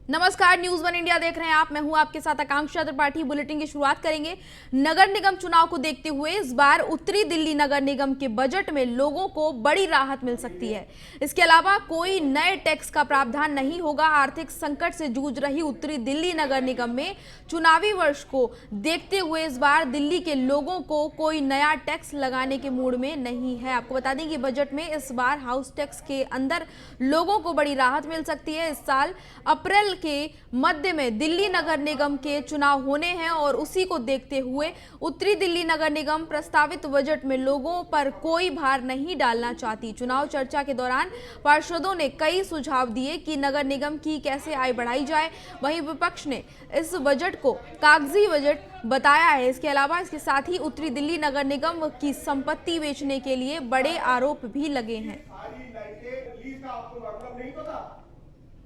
नमस्कार, news one India देख रहे हैं आप। मैं हूं आपके साथ आकांक्षा त्रिपाठी। बुलेटिन की शुरुआत करेंगे। नगर निगम चुनाव को देखते हुए इस बार उत्तरी दिल्ली नगर निगम के बजट में लोगों को बड़ी राहत मिल सकती है। इसके अलावा कोई नए टैक्स का प्रावधान नहीं होगा। आर्थिक संकट से जूझ रही उत्तरी दिल्ली नगर निगम में चुनावी वर्ष को देखते हुए इस बार दिल्ली के लोगों को कोई नया टैक्स लगाने के मूड में नहीं है। आपको बता दें कि बजट में इस बार हाउस टैक्स के अंदर लोगों को बड़ी राहत मिल सकती है। इस साल अप्रैल के मध्य में दिल्ली नगर निगम के चुनाव होने हैं और उसी को देखते हुए उत्तरी दिल्ली नगर निगम प्रस्तावित बजट में लोगों पर कोई भार नहीं डालना चाहती। चुनाव चर्चा के दौरान पार्षदों ने कई सुझाव दिए कि नगर निगम की कैसे आय बढ़ाई जाए। वहीं विपक्ष ने इस बजट को कागजी बजट बताया है। इसके अलावा इसके साथ ही उत्तरी दिल्ली नगर निगम की संपत्ति बेचने के लिए बड़े आरोप भी लगे हैं।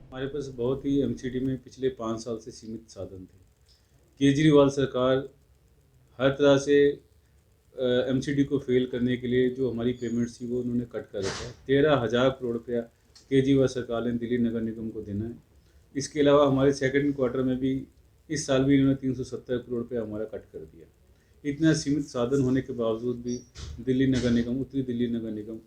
हमारे पास बहुत ही एमसीडी में पिछले 5 साल से सीमित साधन थे। केजरीवाल सरकार हर तरह से एमसीडी को फेल करने के लिए जो हमारी पेमेंट्स थी वो उन्होंने कट कर रखा है। 13,000 करोड़ रुपया केजरीवाल सरकार ने दिल्ली नगर निगम को देना है। इसके अलावा हमारे सेकंड क्वार्टर में भी इस साल भी इन्होंने 370 करोड़ रुपया हमारा कट कर दिया। इतना सीमित साधन होने के बावजूद भी दिल्ली नगर निगम, उत्तरी दिल्ली नगर निगम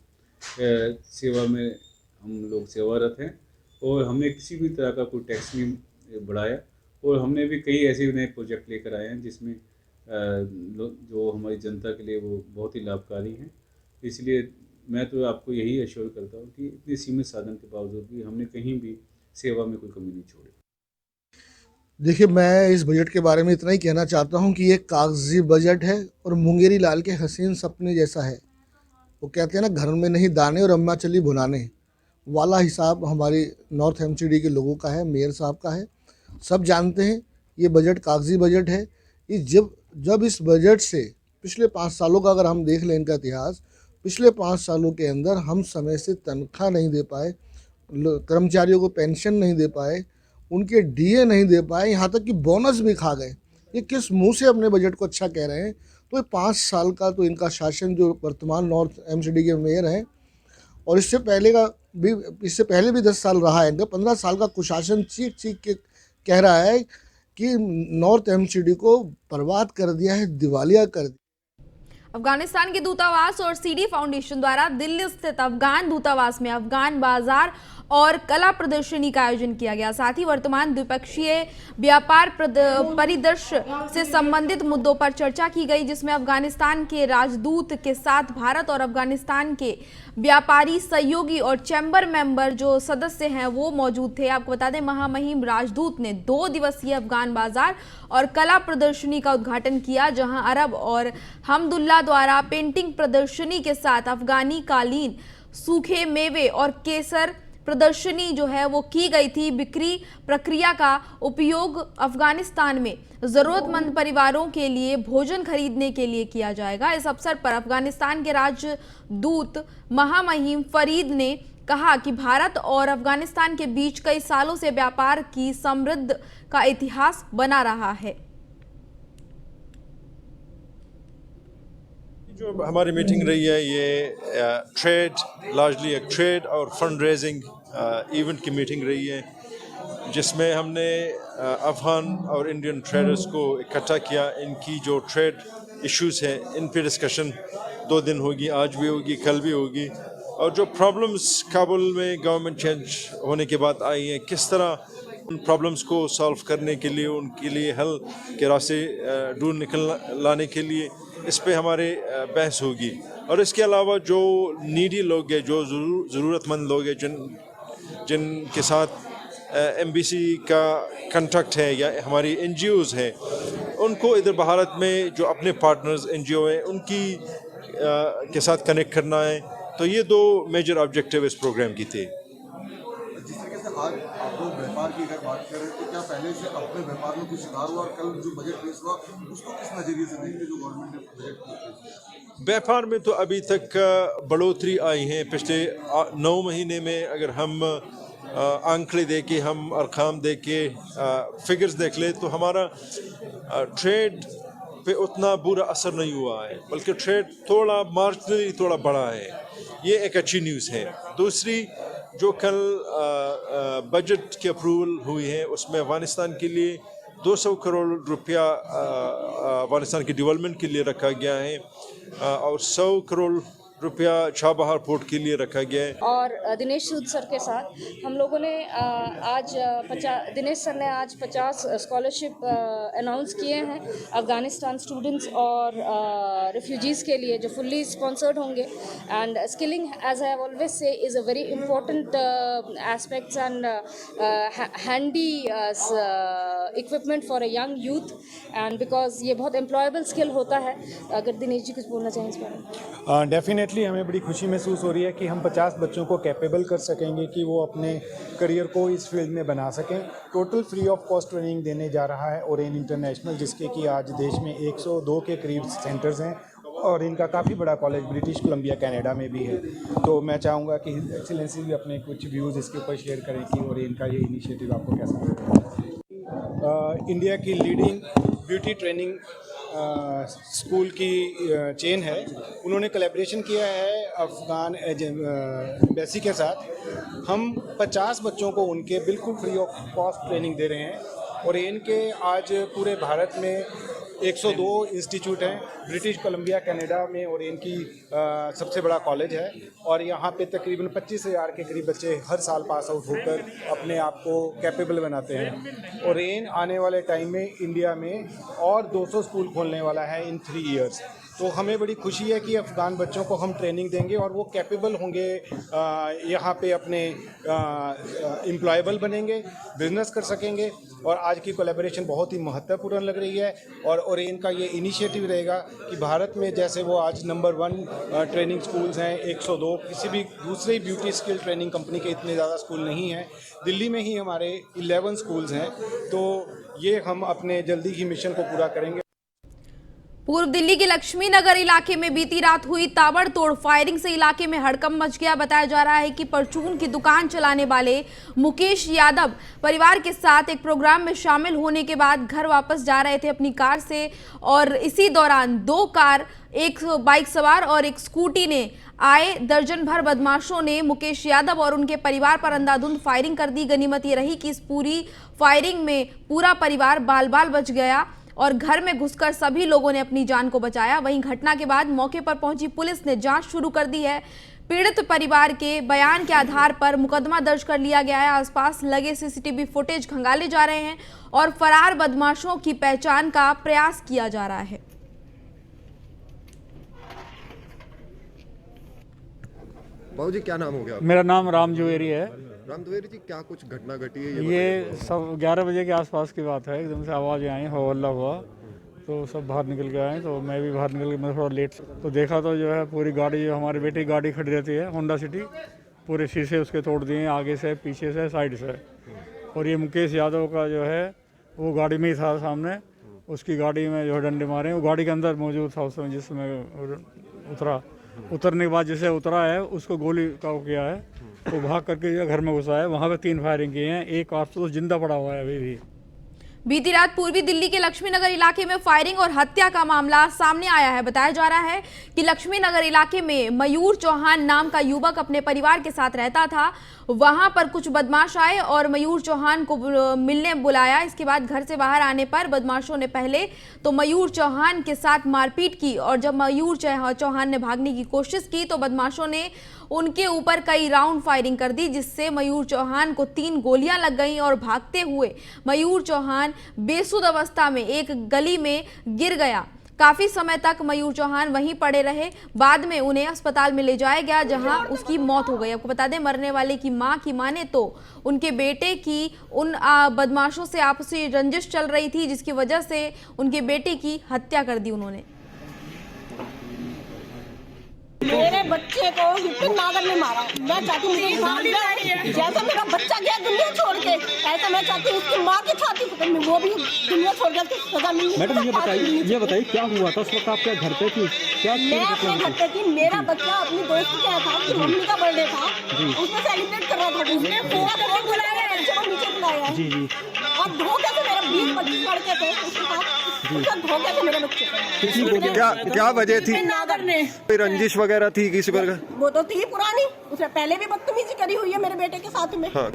सेवा में हम लोग सेवारत हैं और हमने किसी भी तरह का कोई टैक्स नहीं बढ़ाया। और हमने भी कई ऐसे नए प्रोजेक्ट लेकर आए हैं जिसमें जो हमारी जनता के लिए वो बहुत ही लाभकारी हैं। इसलिए मैं तो आपको यही एश्योर करता हूँ कि इतने सीमित साधन के बावजूद भी हमने कहीं भी सेवा में कोई कमी नहीं छोड़ी। देखिए, मैं इस बजट के बारे में इतना ही कहना चाहता हूँ कि ये कागजी बजट है और मुंगेरी लाल के हसीन सपने जैसा है। वो कहते हैं ना, घर में नहीं दाने और अम्मा चली भुनाने वाला हिसाब हमारी नॉर्थ एमसीडी के लोगों का है, मेयर साहब का है। सब जानते हैं ये बजट कागजी बजट है। ये जब इस बजट से पिछले 5 सालों का अगर हम देख लें इनका इतिहास, पिछले 5 सालों के अंदर हम समय से तनख्वाह नहीं दे पाए, कर्मचारियों को पेंशन नहीं दे पाए, उनके डीए नहीं दे पाए, यहाँ तक कि बोनस भी खा गए। ये किस मुंह से अपने बजट को अच्छा कह रहे हैं? तो ये 5 साल का तो इनका शासन, जो वर्तमान नॉर्थ एमसीडी के मेयर हैं, और इससे पहले भी 10 साल रहा है इनका, 15 साल का कुशासन चीख चीख के कह रहा है कि नॉर्थ एमसीडी को बर्बाद कर दिया है, दिवालिया कर दिया। अफगानिस्तान के दूतावास और सीडी फाउंडेशन द्वारा दिल्ली स्थित अफगान दूतावास में अफगान बाजार और कला प्रदर्शनी का आयोजन किया गया। साथ ही वर्तमान द्विपक्षीय व्यापार परिदृश्य से संबंधित मुद्दों पर चर्चा की गई, जिसमें अफगानिस्तान के राजदूत के साथ भारत और अफगानिस्तान के व्यापारी सहयोगी और चैम्बर मेंबर जो सदस्य हैं वो मौजूद थे। आपको बता दें, महामहिम राजदूत ने 2 दिवसीय अफगान बाजार और कला प्रदर्शनी का उद्घाटन किया, जहां अरब और हमदुल्ला द्वारा पेंटिंग प्रदर्शनी के साथ अफगानी कालीन, सूखे मेवे और केसर प्रदर्शनी जो है वो की गई थी। बिक्री प्रक्रिया का उपयोग अफगानिस्तान में जरूरतमंद परिवारों के लिए भोजन खरीदने के लिए किया जाएगा। इस अवसर पर अफगानिस्तान के राजदूत महामहिम फरीद ने कहा कि भारत और अफगानिस्तान के बीच कई सालों से व्यापार की समृद्ध का इतिहास बना रहा है। जो हमारी मीटिंग रही है ये ट्रेड, लार्जली एक ट्रेड और फंड रेजिंग इवेंट की मीटिंग रही है, जिसमें हमने अफगान और इंडियन ट्रेडर्स को इकट्ठा किया। इनकी जो ट्रेड इश्यूज हैं इन पे डिस्कशन 2 दिन होगी, आज भी होगी, कल भी होगी। और जो प्रॉब्लम्स काबुल में गवर्नमेंट चेंज होने के बाद आई हैं, किस तरह उन प्रॉब्लम्स को सॉल्व करने के लिए, उनके लिए हल के रास्ते ढूंढ लाने के लिए इस पे हमारे बहस होगी। और इसके अलावा जो नीडी लोग हैं, जो ज़रूरतमंद लोग हैं, जिनके साथ एमबीसी का कॉन्ट्रैक्ट है या हमारी एनजीओज़ हैं, उनको इधर भारत में जो अपने पार्टनर्स एनजीओ हैं उनकी के साथ कनेक्ट करना है। तो ये 2 मेजर ऑब्जेक्टिव इस प्रोग्राम की थे। जिस तरीके से आज आप लोग व्यापार की अगर बात करें तो क्या पहले से अपने व्यापार में कुछ सुधार हुआ, और कल जो बजट पेश हुआ उसको किस नजरिए से देखते जो गवर्नमेंट ने बजट पेश? व्यापार में तो अभी तक बढ़ोतरी आई है। पिछले 9 महीने में अगर हम आंकड़े देके, हम अरकाम देके, फिगर्स देख ले तो हमारा ट्रेड पे उतना बुरा असर नहीं हुआ है, बल्कि ट्रेड थोड़ा मार्जिनली थोड़ा बढ़ा है। ये एक अच्छी न्यूज़ है। दूसरी, जो कल बजट की अप्रूवल हुई है उसमें अफगानिस्तान के लिए 200 करोड़ रुपया अफगानिस्तान की डेवलपमेंट के लिए रखा गया है और 100 करोड़ रुपया चाबहार पोर्ट के लिए रखा गया है। और दिनेश सूद सर के साथ हम लोगों ने दिनेश सर ने आज 50 स्कॉलरशिप अनाउंस किए हैं अफ़गानिस्तान स्टूडेंट्स और रिफ्यूजीज़ के लिए जो फुल्ली स्पॉन्सर्ड होंगे। And skilling as I have always say is a very important aspects and handy equipment for a young youth and because ये बहुत एम्प्लॉयबल स्किल होता है। अगर दिनेश जी कुछ बोलना चाहें इस बारे में। डेफिनेटली हमें बड़ी खुशी महसूस हो रही है कि हम 50 बच्चों को कैपेबल कर सकेंगे कि वो अपने करियर को इस फील्ड में बना सकें। Total free of cost training देने जा रहा है ओरेन इंटरनेशनल, जिसके कि आज देश में 102 के करीब सेंटर्स हैं और इनका काफ़ी बड़ा कॉलेज ब्रिटिश कोलंबिया कनाडा में भी है। तो मैं चाहूँगा कि एक्सीलेंसी भी अपने कुछ व्यूज़ इसके ऊपर शेयर करें कि ओरेन का ये इनिशिएटिव आपको कैसा लगता है। इंडिया की लीडिंग ब्यूटी ट्रेनिंग स्कूल की चेन है, उन्होंने कोलैबोरेशन किया है अफ़गान एम्बेसी के साथ। हम 50 बच्चों को उनके बिल्कुल फ्री ऑफ कॉस्ट ट्रेनिंग दे रहे हैं और इनके आज पूरे भारत में 102 इंस्टीट्यूट हैं ब्रिटिश कोलंबिया कनाडा में और इनकी सबसे बड़ा कॉलेज है और यहाँ पे तकरीबन 25,000 के करीब बच्चे हर साल पास आउट होकर अपने आप को कैपेबल बनाते हैं। और रेन आने वाले टाइम में इंडिया में और 200 स्कूल खोलने वाला है इन 3 इयर्स। तो हमें बड़ी खुशी है कि अफ़गान बच्चों को हम ट्रेनिंग देंगे और वो कैपेबल होंगे, यहाँ पे अपने एम्प्लॉयबल बनेंगे, बिजनेस कर सकेंगे। और आज की कोलैबोरेशन बहुत ही महत्वपूर्ण लग रही है और इनका ये इनिशिएटिव रहेगा कि भारत में जैसे वो आज नंबर 1 ट्रेनिंग स्कूल्स हैं 102, किसी भी दूसरी ब्यूटी स्किल ट्रेनिंग कंपनी के इतने ज़्यादा स्कूल नहीं हैं। दिल्ली में ही हमारे 11 स्कूल्स हैं। तो ये हम अपने जल्दी ही मिशन को पूरा करेंगे। पूर्व दिल्ली के लक्ष्मी नगर इलाके में बीती रात हुई ताबड़तोड़ फायरिंग से इलाके में हड़कंप मच गया। बताया जा रहा है कि परचून की दुकान चलाने वाले मुकेश यादव परिवार के साथ एक प्रोग्राम में शामिल होने के बाद घर वापस जा रहे थे अपनी कार से और इसी दौरान 2 कार, एक बाइक सवार और एक स्कूटी ने आए दर्जन भर बदमाशों ने मुकेश यादव और उनके परिवार पर अंधाधुंध फायरिंग कर दी। गनीमत ये रही कि इस पूरी फायरिंग में पूरा परिवार बाल बाल बच गया और घर में घुसकर सभी लोगों ने अपनी जान को बचाया। वहीं घटना के बाद मौके पर पहुंची पुलिस ने जांच शुरू कर दी है। पीड़ित परिवार के बयान के आधार पर मुकदमा दर्ज कर लिया गया है। आसपास लगे सीसीटीवी फुटेज खंगाले जा रहे हैं और फरार बदमाशों की पहचान का प्रयास किया जा रहा है। बाबू जी क्या नाम हो गया? मेरा नाम राम द्विवेदी है। राम द्विवेदी जी, क्या कुछ घटना घटी है? ये सब 11 बजे के आसपास की बात है। एकदम से आवाज़ें आई, हो हल्ला हुआ तो सब बाहर निकल के आए। तो मैं भी बाहर निकल के, मैं थोड़ा लेट तो देखा तो जो है पूरी गाड़ी, जो हमारी बेटी की गाड़ी खड़ी रहती है होंडा सिटी, पूरे शीशे उसके तोड़ दिए, आगे से, पीछे से, साइड से। और ये मुकेश यादव का जो है वो गाड़ी में ही था सामने, उसकी गाड़ी में जो है डंडे मारे। वो गाड़ी के अंदर मौजूद था उस समय जिसमें उतरा। उतरने के बाद जिसे उतरा है उसको गोली का किया है, वो भाग करके जो घर में घुसा है। वहाँ पे 3 फायरिंग किए हैं। एक कारतूस जिंदा पड़ा हुआ है अभी भी। बीती रात पूर्वी दिल्ली के लक्ष्मी नगर इलाके में फायरिंग और हत्या का मामला सामने आया है। बताया जा रहा है कि लक्ष्मी नगर इलाके में मयूर चौहान नाम का युवक अपने परिवार के साथ रहता था। वहां पर कुछ बदमाश आए और मयूर चौहान को मिलने बुलाया। इसके बाद घर से बाहर आने पर बदमाशों ने पहले तो मयूर चौहान के साथ मारपीट की और जब मयूर चौहान ने भागने की कोशिश की तो बदमाशों ने उनके ऊपर कई राउंड फायरिंग कर दी, जिससे मयूर चौहान को 3 गोलियां लग गईं और भागते हुए मयूर चौहान बेसुध अवस्था में एक गली में गिर गया। काफी समय तक मयूर चौहान वहीं पड़े रहे। बाद में उन्हें अस्पताल में ले जाया गया जहां उसकी मौत हो गई। आपको बता दें, मरने वाले की मां की माने तो उनके बेटे की उन बदमाशों से आपसी रंजिश चल रही थी, जिसकी वजह से उनके बेटे की हत्या कर दी उन्होंने। मेरे बच्चे को हिप्पिन नागर ने मारा। मैं चाहती हूँ जैसा मेरा बच्चा गया दुनिया छोड़ के, ऐसा मैं चाहती हूँ उसकी माँ की छाती वो भी दुनिया छोड़ के सजा मिलनी। मैडम ये बताइए क्या हुआ था उस वक्त? आप क्या घर पे थी? मैं अपने घर पे थी। मेरा बच्चा अपनी दोस्त के था, उसकी मम्मी का बर्थडे था, उसमें सेलिब्रेट कर रहा था। उसने पूरा बच्चे को नीचे बुलाया साथ धो कैसे मेरे 20-25 लड़के थे उसके साथ धो कैसे मेरे बच्चे क्या वजह थी? नागर ने कोई रंजिश वगैरह थी किसी पर? वो तो थी पुरानी, उसने पहले भी बदतमीजी करी हुई है मेरे बेटे के साथ में। हाँ।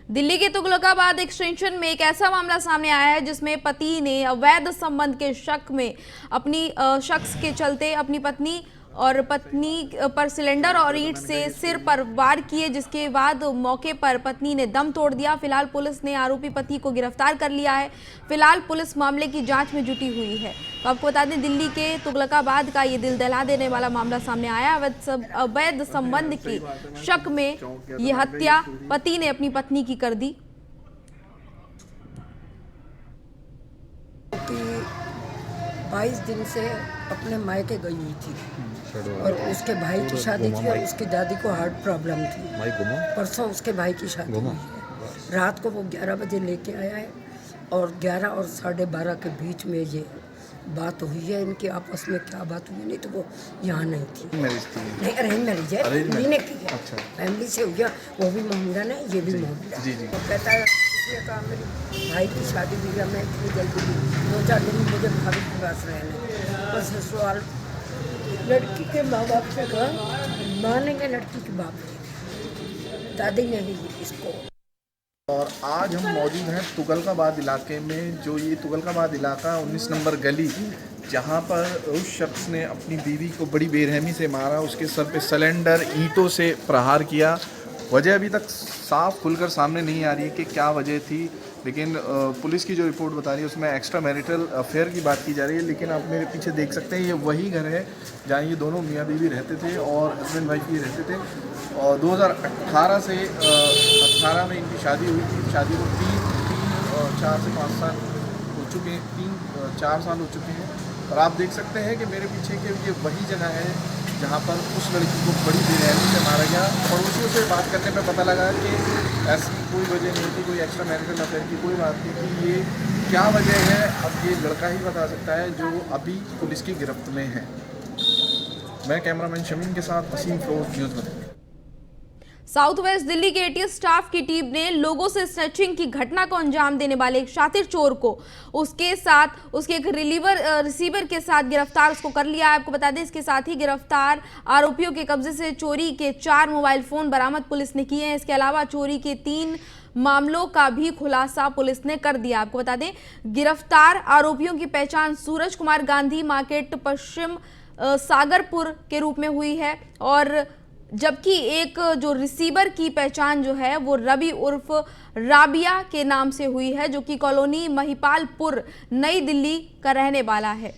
दिल्ली के तुगलकाबाद एक्सटेंशन में एक ऐसा मामला सामने आया है जिसमें पति ने अवैध संबंध के शक में अपनी शख्स के चलते अपनी पत्नी पर सिलेंडर और ईंट से सिर पर वार किए, जिसके बाद मौके पर पत्नी ने दम तोड़ दिया। फिलहाल पुलिस ने आरोपी पति को गिरफ्तार कर लिया है। फिलहाल पुलिस मामले की जांच में जुटी हुई है। तो आपको बता दें, दिल्ली के तुगलकाबाद का ये दिल दहला देने वाला मामला सामने आया। अवैध संबंध के शक में ये हत्या पति ने अपनी पत्नी की कर दी। 22 दिन से अपने मायके गई हुई थी और उसके भाई की शादी थी और उसकी दादी को हार्ट प्रॉब्लम थी। परसों उसके भाई की शादी हुई है। रात को वो 11 बजे लेके आया है और 11 और 12:30 के बीच में ये बात हुई है इनकी आपस में। क्या बात हुई, नहीं तो वो यहाँ नहीं थी। नहीं, अरेंज मैरिज है, ने की है। फैमिली से हुई है, वो भी मोहम्मदन है, ये भी मोहम्मदन है। वो कहता है इसलिए कहा मेरी भाई की शादी हुई है, मैं इतनी जल्दी 2-4 दिन मुझे भाभी के पास रहना। बस सवाल लड़की के माँ बाप से कहा मानेंगे, लड़की के बाप दादी ने ही इसको। और आज हम मौजूद हैं तुगलकाबाद इलाके में। जो ये तुगलकाबाद इलाका 19 नंबर गली, जहाँ पर उस शख्स ने अपनी बीवी को बड़ी बेरहमी से मारा, उसके सर पे सिलेंडर ईंटों से प्रहार किया। वजह अभी तक साफ खुलकर सामने नहीं आ रही है कि क्या वजह थी, लेकिन पुलिस की जो रिपोर्ट बता रही है उसमें एक्स्ट्रा मैरिटल अफेयर की बात की जा रही है। लेकिन आप मेरे पीछे देख सकते हैं, ये वही घर है जहाँ ये दोनों मियाँ बीवी रहते थे और हस्बैंड वाइफ भी रहते थे। और 2018 से 18 में इनकी शादी हुई थी। शादी को 4 से 5 साल हो चुके हैं, 3-4 साल हो चुके हैं। और आप देख सकते हैं कि मेरे पीछे के ये वही जगह है जहाँ पर उस लड़की को बड़ी बेरहमी से मारा गया। पड़ोसियों से बात करने पे पता लगा कि ऐसी कोई वजह नहीं थी, कोई एक्स्ट्रा मैरिटल अफेयर की कोई बात नहीं थी। ये क्या वजह है अब ये लड़का ही बता सकता है, जो अभी पुलिस की गिरफ्त में है। मैं कैमरामैन शमीन के साथ वसीम फिरोज, न्यूज़ बदल। साउथ वेस्ट दिल्ली के एटीएस स्टाफ की टीम ने लोगों से स्नैचिंग की घटना को अंजाम देने वाले एक शातिर चोर को उसके एक रिसीवर के साथ गिरफ्तार उसको कर लिया है। आपको बता दें, इसके साथ ही गिरफ्तार आरोपियों के कब्जे से चोरी के 4 मोबाइल फोन बरामद पुलिस ने किए हैं। इसके अलावा चोरी के 3 मामलों का भी खुलासा पुलिस ने कर दिया। आपको बता दें, गिरफ्तार आरोपियों की पहचान सूरज कुमार गांधी मार्केट पश्चिम सागरपुर के रूप में हुई है, और जबकि एक जो रिसीवर की पहचान जो है वो रवि उर्फ राबिया के नाम से हुई है, जो कि कॉलोनी महिपालपुर नई दिल्ली का रहने वाला है।